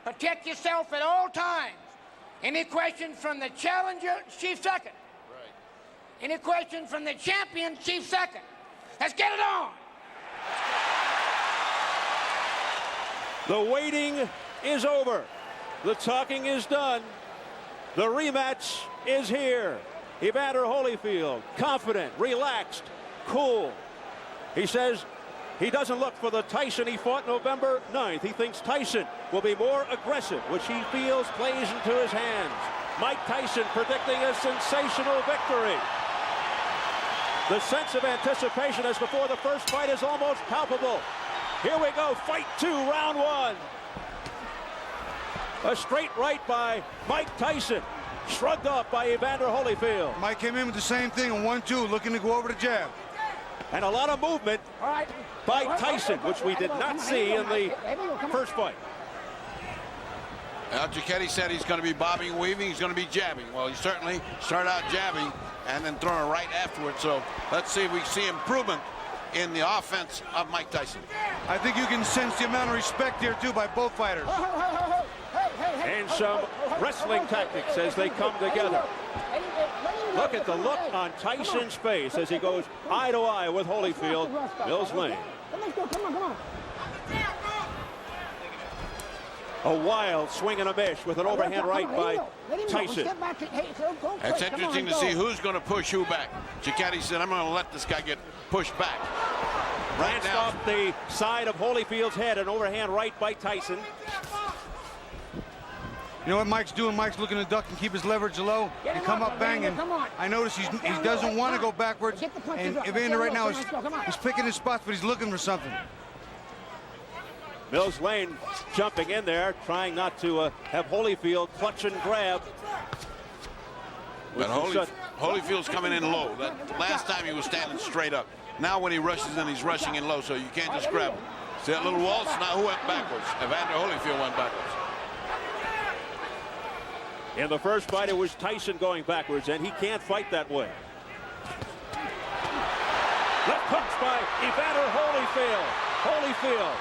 Protect yourself at all times. Any questions from the challenger, chief second. Right. Any questions from the champion, chief second. Let's get it on. The waiting is over. The talking is done. The rematch is here. Evander Holyfield, confident, relaxed, cool. He says he doesn't look for the Tyson he fought November 9th. He thinks Tyson will be more aggressive, which he feels plays into his hands. Mike Tyson predicting a sensational victory. The sense of anticipation as before the first fight is almost palpable. Here we go, fight 2, round 1. A straight right by Mike Tyson, shrugged off by Evander Holyfield. Mike came in with the same thing, a 1-2, looking to go over the jab. And a lot of movement by Tyson, which we did not see in the first fight. Now, Giacchetti said he's going to be bobbing, weaving, he's going to be jabbing. Well, he certainly started out jabbing and then throwing a right afterwards. So let's see if we see improvement in the offense of Mike Tyson. I think you can sense the amount of respect here, too, by both fighters. And some wrestling tactics as they come together. Look at the look on Tyson's face as he goes eye to eye with Holyfield. Mills Lane. A wild swing and a miss with an overhand right by Tyson. It's interesting to see who's going to push who back. Giacchetti said, I'm going to let this guy get pushed back. Right now, off the side of Holyfield's head, an overhand right by Tyson. You know what Mike's doing? Mike's looking to duck and keep his leverage low and come up banging. I notice he doesn't want to go backwards. And Evander right now is picking his spots, but he's looking for something. Mills Lane jumping in there, trying not to have Holyfield clutch and grab. But Holyfield's coming in low. That last time he was standing straight up. Now when he rushes in, he's rushing in low, so you can't just grab him. See that little waltz? Now who went backwards? Evander Holyfield went backwards. In the first fight, it was Tyson going backwards, and he can't fight that way. Left hooks by Evander Holyfield. Holyfield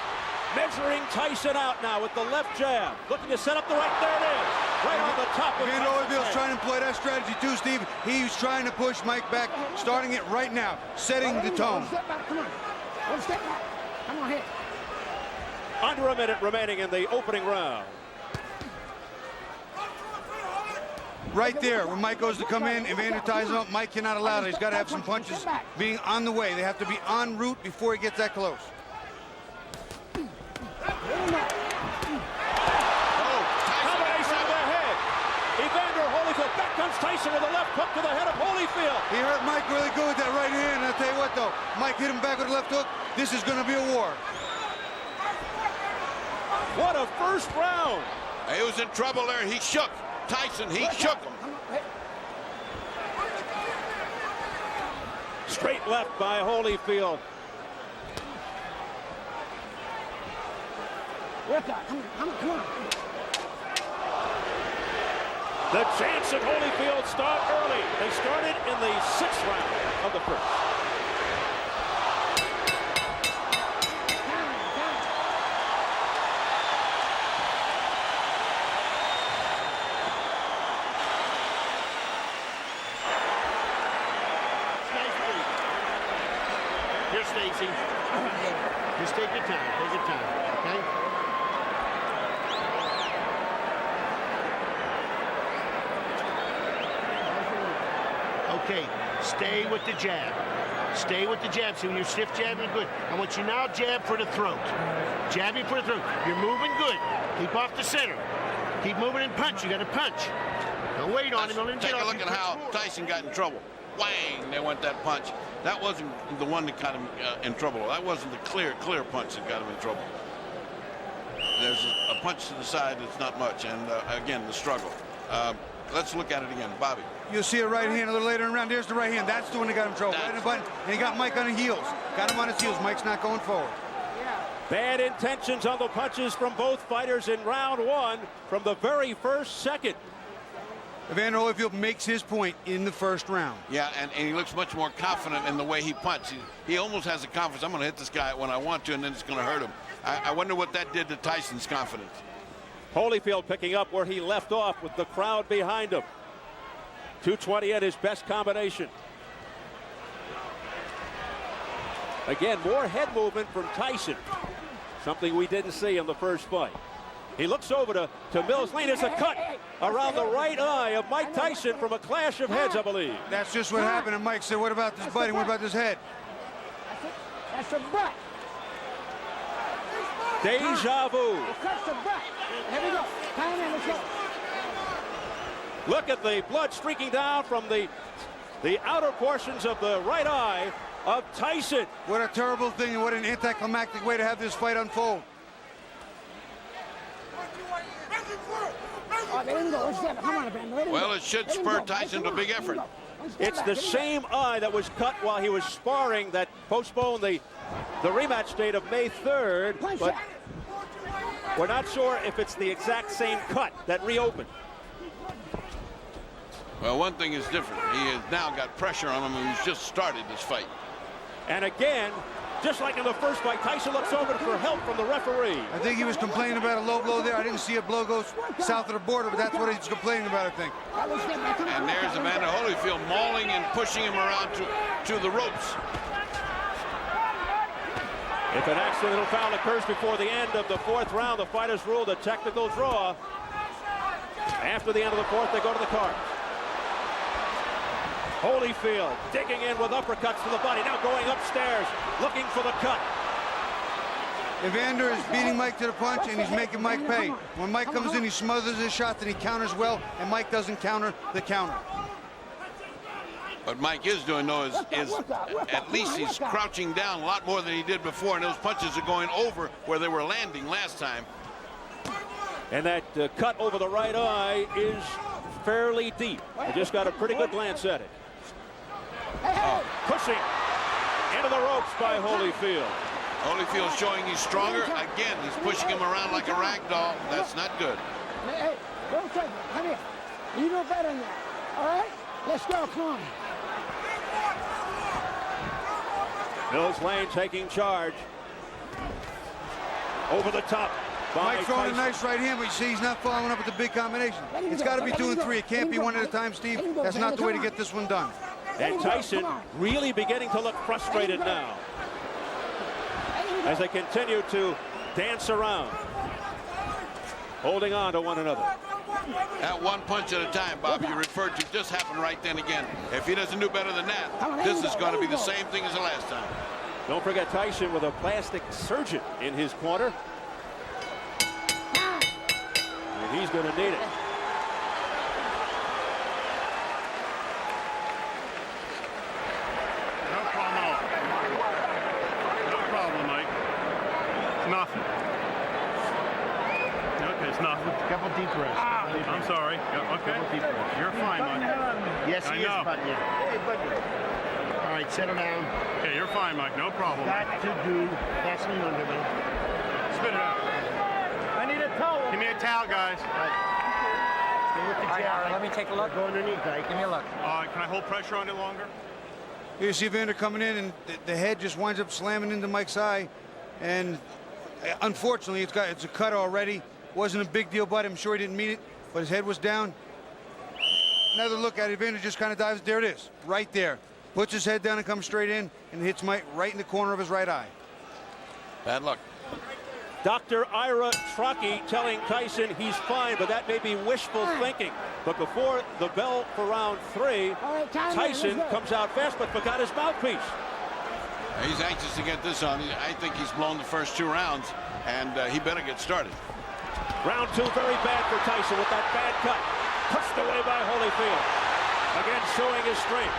measuring Tyson out now with the left jab. Looking to set up the right. There it is. Right on the top of Evander Holyfield's trying to employ that strategy too, Steve. He's trying to push Mike back, starting it right now, setting the tone. Step back, come on. One step back. Come on, hit. Under a minute remaining in the opening round. Right there, when Mike goes to come in, Evander ties him up. Mike cannot allow that. He's got to have some punches being on the way. They have to be en route before he gets that close. Combination of the head. Evander Holyfield. Back comes Tyson with a left hook to the head of Holyfield. He hurt Mike really good with that right hand. I'll tell you what, though. Mike hit him back with a left hook. This is going to be a war. What a first round. He was in trouble there. He shook Tyson. He shook him. Straight left by Holyfield. Come on. The chance of Holyfield start early. They started in the 6th round of the first. Here, Stacy. Just take your time, okay? Okay, stay with the jab. Stay with the jab. So when you're stiff jabbing, good. I want you now jab for the throat. Jabbing for the throat. You're moving good. Keep off the center. Keep moving and punch. You got to punch. Don't wait on him. Don't Take a look at how Tyson got in trouble. Whang! There went that punch. That wasn't the one that got him in trouble. That wasn't the clear punch that got him in trouble. There's a punch to the side that's not much, and again, the struggle. Let's look at it again. Bobby. You'll see a right hand a little later in the round. There's the right hand. That's the one that got him in trouble. Right in the button, and he got Mike on the heels. Got him on his heels. Mike's not going forward. Bad intentions on the punches from both fighters in round 1 from the very first second. Evander Holyfield makes his point in the first round. Yeah, and he looks much more confident in the way he punches. He almost has the confidence. I'm going to hit this guy when I want to, and then it's going to hurt him. I wonder what that did to Tyson's confidence. Holyfield picking up where he left off with the crowd behind him. 220 at his best combination. Again, more head movement from Tyson. Something we didn't see in the first fight. He looks over to Mills Lane. There's a cut around the right eye of Mike Tyson from a clash of heads, I believe. That's just what happened. And Mike said, what about this biting? What about this head? That's the butt. Deja vu. That's the butt. Here we go. Time in, let's go. Look at the blood streaking down from the outer portions of the right eye of Tyson. What a terrible thing and what an anticlimactic way to have this fight unfold. Oh, they didn't go. Come on, Evander. Well, it should spur Tyson to a big effort. It's the same eye that was cut while he was sparring that postponed the rematch date of May 3rd, but we're not sure if it's the exact same cut that reopened. Well, one thing is different. He has now got pressure on him, and he's just started this fight. And again, just like in the first fight, Tyson looks over for help from the referee. I think he was complaining about a low blow there. I didn't see a blow go south of the border, but that's what he's complaining about, I think. And there's Evander Holyfield mauling and pushing him around to the ropes. If an accidental foul occurs before the end of the fourth round, the fighters ruled a technical draw. After the end of the fourth, they go to the card. Holyfield digging in with uppercuts to the body, now going upstairs, looking for the cut. Evander is beating Mike to the punch, and he's making Mike pay. When Mike comes in, he smothers his shot, then he counters well, and Mike doesn't counter the counter. What Mike is doing, though, is at least he's crouching down a lot more than he did before, and those punches are going over where they were landing last time. And that cut over the right eye is fairly deep. I just got a pretty good glance at it. Pushing into the ropes by Holyfield. Holyfield showing he's stronger. Again, he's pushing him around like a rag doll. That's not good. Hey, don't take it. Come here. You know better than that. All right? Let's go. Come on. Mills Lane taking charge. Over the top. Mike throwing a nice right hand, but you see he's not following up with the big combination. It's got to be 2 and 3. It can't be one at a time, Steve. That's not the way to get this one done. And Tyson really beginning to look frustrated now as they continue to dance around, holding on to one another. That one punch at a time, Bob, you referred to, just happened right then again. If he doesn't do better than that, this is going to be the same thing as the last time. Don't forget Tyson with a plastic surgeon in his corner. And he's going to need it. Nothing. Okay, it's nothing. Couple deep breaths. I'm sorry. Okay. You're fine, Mike. Yes, he is, buddy. Hey, buddy. All right, settle down. Okay, you're fine, Mike. No problem. Got to do. Pass me under, man. Spit it out. I need a towel. Give me a towel, guys. Stay with the jab. Let me take a look. Go underneath, Ike. Give me a look. Can I hold pressure on it longer? Here you see Evander coming in, and the head just winds up slamming into Mike's eye. And unfortunately, it's a cut already. Wasn't a big deal, but I'm sure he didn't mean it, but his head was down. Another look at it, Evander just kind of dives. There it is, right there. Puts his head down and comes straight in and hits Mike right in the corner of his right eye. Bad luck. Dr. Ira Truckee telling Tyson he's fine, but that may be wishful thinking. But before the bell for round 3, Tyson comes out fast but forgot his mouthpiece. He's anxious to get this on. I think he's blown the first 2 rounds, and he better get started. Round 2 very bad for Tyson with that bad cut. Pushed away by Holyfield. Again showing his strength.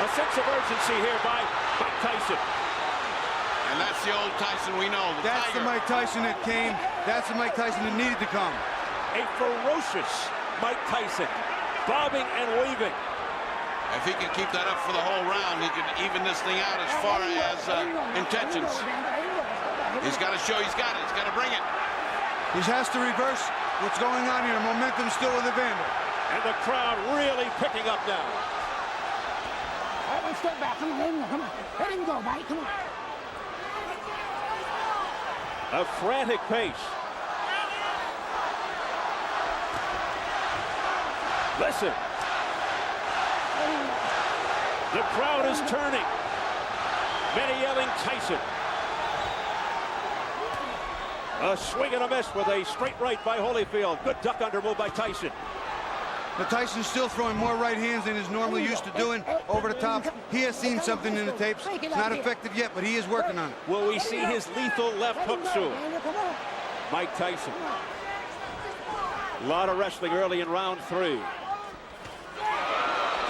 A sense of urgency here by Mike Tyson. And that's the old Tyson we know. That's the Mike Tyson that came. That's the Mike Tyson that needed to come. A ferocious Mike Tyson. Bobbing and weaving. If he can keep that up for the whole round, he can even this thing out as far as intentions. He's got to show he's got it. He's got to bring it. He has to reverse what's going on here. Momentum still with Evander. And the crowd really picking up now. All right, let's step back. Come on, let him go. Come on. Let him go, buddy. Come on. A frantic pace. Listen. The crowd is turning. Many yelling Tyson. A swing and a miss with a straight right by Holyfield. Good duck under move by Tyson. But Tyson's still throwing more right hands than he's normally used to doing over the top. He has seen something in the tapes. It's not effective yet, but he is working on it. Will we see his lethal left hook soon? Mike Tyson. A lot of wrestling early in round 3.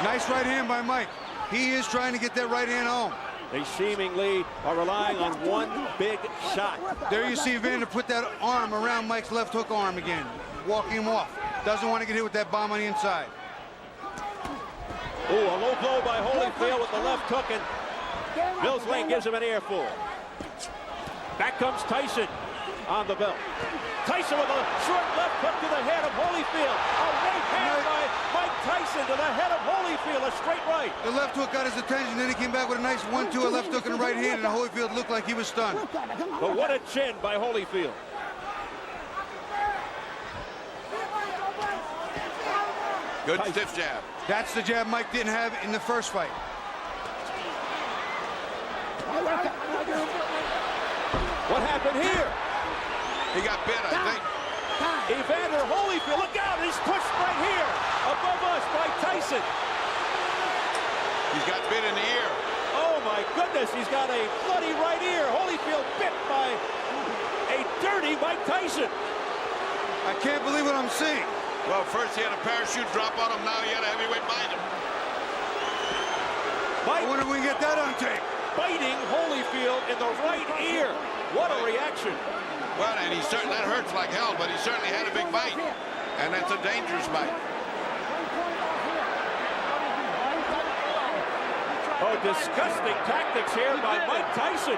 Nice right hand by Mike. He is trying to get that right hand home. They seemingly are relying on one big shot. There you see Evander put that arm around Mike's left hook arm again, walking him off. Doesn't want to get hit with that bomb on the inside. Ooh, a low blow by Holyfield with the left hook, and Mills Lane gives him an earful. Back comes Tyson on the belt. Tyson with a short left hook to the head of Holyfield. A right hand by Mike Tyson to the head of Holyfield, a straight right. The left hook got his attention, then he came back with a nice 1-2, a left hook and a right hand, and Holyfield looked like he was stunned. But what a chin by Holyfield. Good stiff jab. That's the jab Mike didn't have in the first fight. What happened here? He got bit, I think. Evander Holyfield, look out, he's pushed right here, above us by Tyson. He's got bit in the ear. Oh my goodness, he's got a bloody right ear. Holyfield bit by a dirty Mike Tyson. I can't believe what I'm seeing. Well, first he had a parachute drop on him, now he had a heavyweight bite him. I wonder if we can get that on tape. Biting Holyfield in the right ear. What a reaction. Well, and he certainly, that hurts like hell, but he certainly had a big bite. And that's a dangerous bite. Oh, disgusting tactics here by Mike Tyson.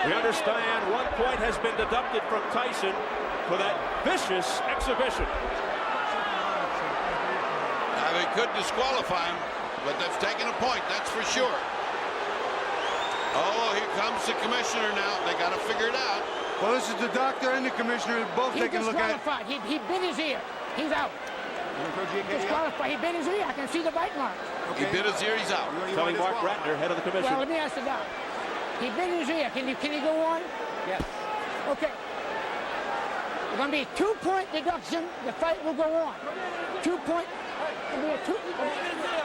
We understand 1 point has been deducted from Tyson for that vicious exhibition. Now, they could disqualify him, but that's taking a point, that's for sure. Oh, here comes the commissioner now. They got to figure it out. Well, this is the doctor and the commissioner both taking a look at it. He bit his ear. He's out. Disqualified. He bit his ear. I can see the bite marks. Okay. He bit his ear, he's out. Telling Mark Ratner, head of the commission. Well, let me ask the doc. He bit his ear. Can he go on? Yes. Okay. It's going to be a 2-point deduction. The fight will go on. 2 point.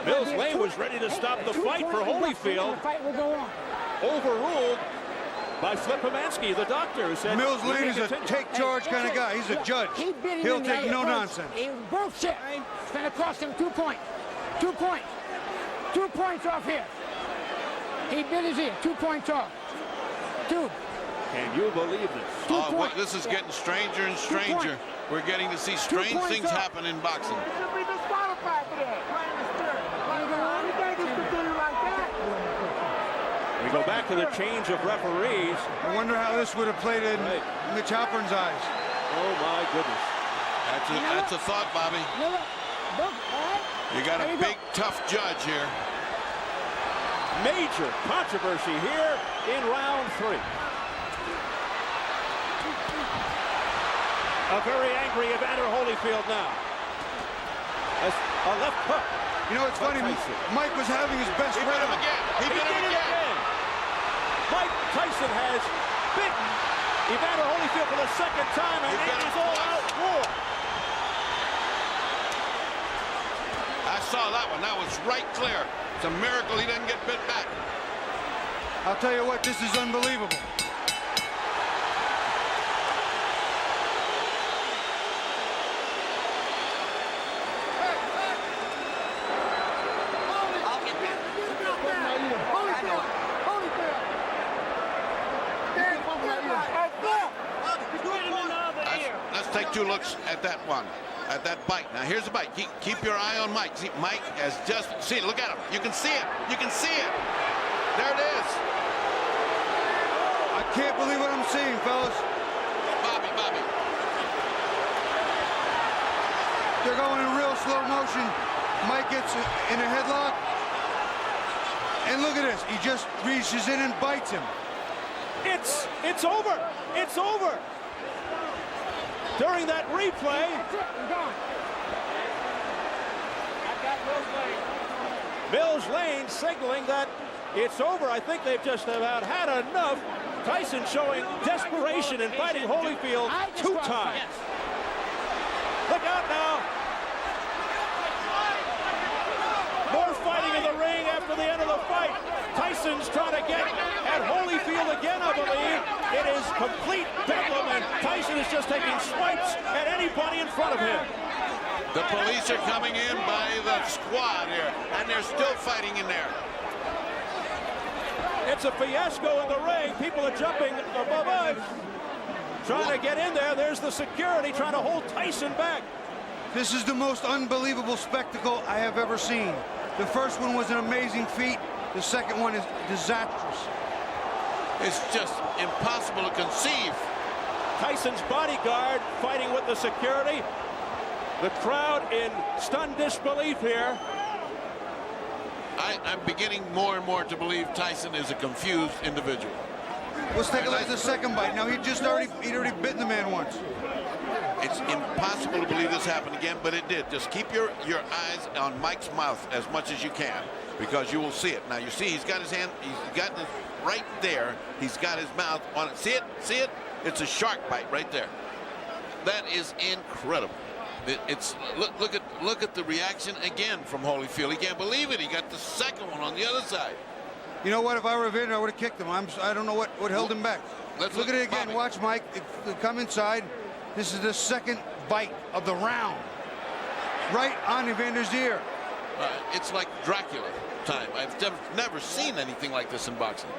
Mills Lane was ready to stop the fight for Holyfield. The fight will go on. Overruled by Flip Pomansky, the doctor, who said Mills Lane is a take charge kind of guy. He's a judge. He'll take no nonsense. He bullshit. It's going to cost him 2 points. 2 points. 2 points off here. He bit his ear. 2 points off. 2. Can you believe this? Oh, wait, this is getting stranger and stranger. We're getting to see strange things happen in boxing. Should be disqualified for that. You can't just continue like that. We go back to the change of referees. I wonder how this would have played in Mitch Halpern's eyes. Oh my goodness. That's a thought, Bobby. You got a big, tough judge here. Major controversy here in round 3. A very angry Evander Holyfield now. A left hook. You know, it's funny. Mike was having his best He bit him round. again. He bit him again. Mike Tyson has bitten Evander Holyfield for the second time, and it is all-out war. I saw that one. That was right clear. It's a miracle he didn't get bit back. I'll tell you what, this is unbelievable. Let's take 2 looks at that one, at that bite. Now here's the bite. Keep your eye on Mike. See, Mike has just seen. Look at him. You can see it. You can see it. There it is. I can't believe what I'm seeing, fellas. Bobby. They're going in real slow motion. Mike gets in a headlock. And look at this. He just reaches in and bites him. It's over. It's over. During that replay, Mills Lane signaling that it's over. I think they've just about had enough. Tyson showing desperation and fighting Holyfield 2 times. Look out now. More fighting in the ring after the end of the fight. Tyson's trying to get at Holyfield again, I believe. It is complete bedlam, and Tyson is just taking swipes at anybody in front of him. The police are coming in by the squad here, and they're still fighting in there. It's a fiasco in the ring. People are jumping above us, trying to get in there. There's the security trying to hold Tyson back. This is the most unbelievable spectacle I have ever seen. The first one was an amazing feat. The second one is disastrous. It's just impossible to conceive. Tyson's bodyguard fighting with the security. The crowd in stunned disbelief here. I'm beginning more and more to believe Tyson is a confused individual. Let's take a look at the second bite. Now, he'd already bitten the man once. It's impossible to believe this happened again, but it did. Just keep your eyes on Mike's mouth as much as you can, because you will see it. Now, you see he's got his hand, he's got this right there. He's got his mouth on it. See it? See it? It's a shark bite right there. That is incredible. Look at the reaction again from Holyfield. He can't believe it. He got the second one on the other side. You know what? If I were Evander, I would have kicked him. I don't know what held him back. Let's look at it again. Bobby. Watch, Mike. Come inside. This is the second bite of the round. Right on Evander's ear. It's like Dracula time. I've never seen anything like this in boxing.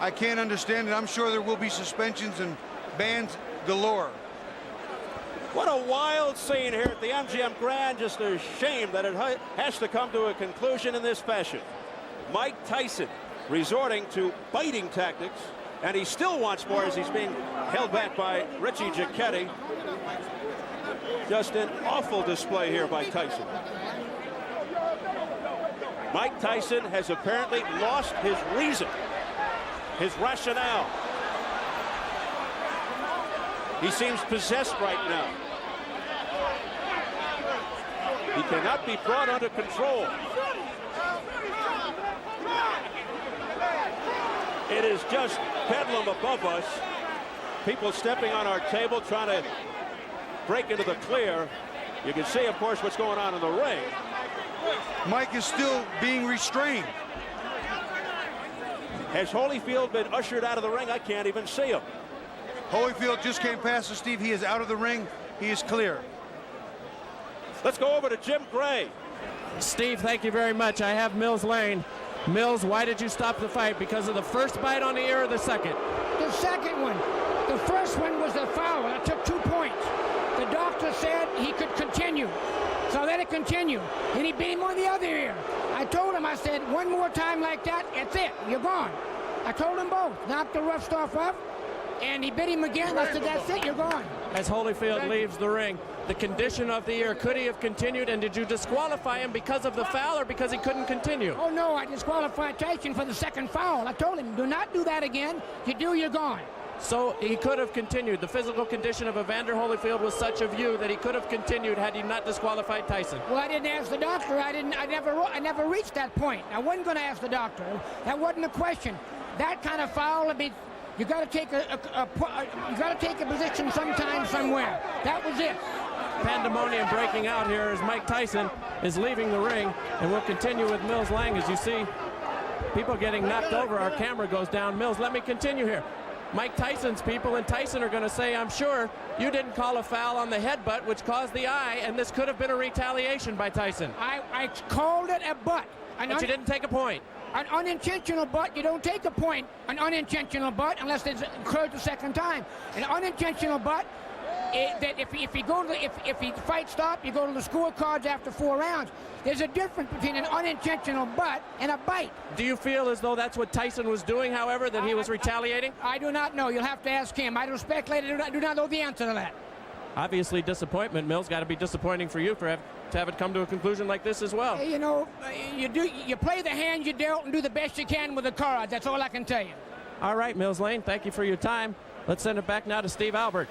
I can't understand it. I'm sure there will be suspensions and bans galore. What a wild scene here at the MGM Grand. Just a shame that it has to come to a conclusion in this fashion. Mike Tyson resorting to biting tactics, and he still wants more as he's being held back by Richie Giacchetti. Just an awful display here by Tyson. Mike Tyson has apparently lost his reason, his rationale. He seems possessed right now. He cannot be brought under control. It is just bedlam above us. People stepping on our table, trying to break into the clear. You can see, of course, what's going on in the ring. Mike is still being restrained. Has Holyfield been ushered out of the ring? I can't even see him. Holyfield just came past us, Steve. He is out of the ring. He is clear. Let's go over to Jim Gray. Steve, thank you very much. I have Mills Lane. Mills, why did you stop the fight? Because of the first bite on the ear or the second? The second one. The first one was a foul. That took 2 points. The doctor said he could continue. So let it continue. And he beat him on the other ear. I told him, I said, one more time like that, it's it. You're gone. I told them both. Knocked the rough stuff off. And he bit him again. I said, that's it. You're gone. As Holyfield leaves the ring, the condition of the ear, could he have continued? And did you disqualify him because of the foul or because he couldn't continue? Oh, no. I disqualified Tyson for the second foul. I told him, do not do that again. You do, you're gone. So he could have continued. The physical condition of Evander Holyfield was such of you that he could have continued had he not disqualified Tyson. Well, I didn't ask the doctor. I never reached that point. I wasn't going to ask the doctor. That wasn't a question. That kind of foul, I mean, you got to take a position sometime, somewhere. That was it. Pandemonium breaking out here as Mike Tyson is leaving the ring, and we'll continue with Mills Lang. As you see people getting knocked over, our camera goes down. Mills, let me continue here. Mike Tyson's people and Tyson are going to say, I'm sure you didn't call a foul on the headbutt, which caused the eye, and this could have been a retaliation by Tyson. I called it a butt. But you didn't take a point. An unintentional butt, you don't take a point. An unintentional butt, unless it occurs the second time. An unintentional butt, that if he fight stop, you go to the scorecards after 4 rounds. There's a difference between an unintentional butt and a bite. Do you feel as though that's what Tyson was doing, however, that he was retaliating? I do not know. You'll have to ask him. I don't speculate. I do not know the answer to that. obviously disappointment. Mills, got to be disappointing for you to have it come to a conclusion like this as well. You know, you play the hand you dealt and do the best you can with the cards. That's all I can tell you. All right, Mills Lane, thank you for your time. Let's send it back now to Steve Albert.